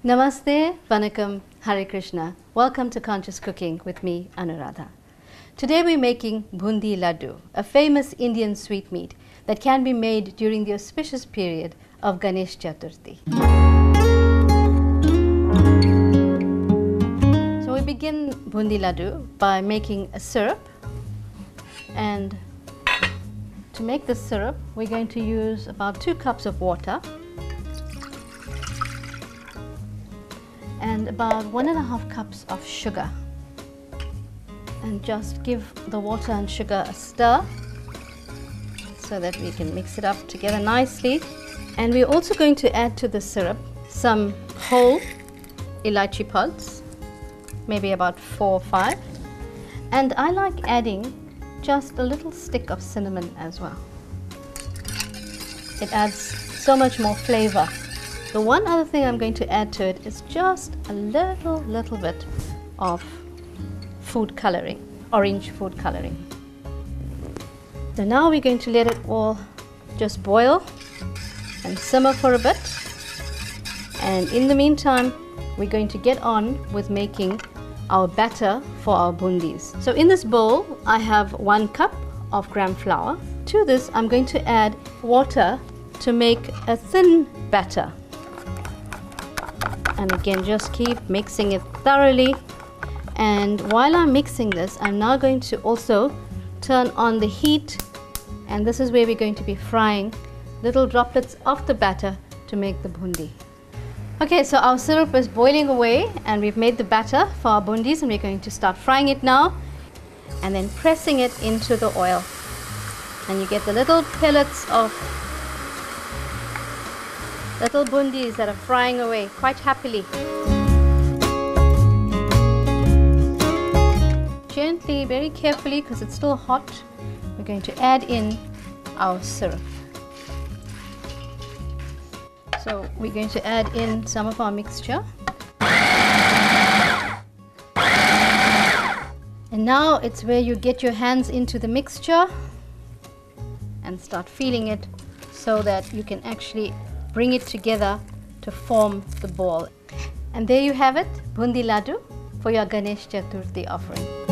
Namaste, Vanakkam, Hare Krishna. Welcome to Conscious Cooking with me, Anuradha. Today we're making bundi ladoo, a famous Indian sweetmeat that can be made during the auspicious period of Ganesh Chaturthi. So we begin bundi ladoo by making a syrup, and to make this syrup we're going to use about 2 cups of water and about 1.5 cups of sugar, and just give the water and sugar a stir so that we can mix it up together nicely. And we're also going to add to the syrup some whole elaichi pods, maybe about 4 or 5, and I like adding just a little stick of cinnamon as well. It adds so much more flavor. The one other thing I'm going to add to it is just a little bit of food coloring, orange food coloring. So now we're going to let it all just boil and simmer for a bit, and in the meantime we're going to get on with making our batter for our bundis. So in this bowl I have 1 cup of gram flour. To this I'm going to add water to make a thin batter. And again, just keep mixing it thoroughly. And while I'm mixing this, I'm now going to also turn on the heat, and this is where we're going to be frying little droplets of the batter to make the bundi. Okay, so our syrup is boiling away and we've made the batter for our bundis, and we're going to start frying it now and then pressing it into the oil, and you get the little pellets of little bundis that are frying away quite happily. Gently, very carefully, because it's still hot, we're going to add in our syrup. So we're going to add in some of our mixture. And now it's where you get your hands into the mixture and start feeling it so that you can actually bring it together to form the ball. And there you have it, bundi ladoo for your Ganesh Chaturthi offering.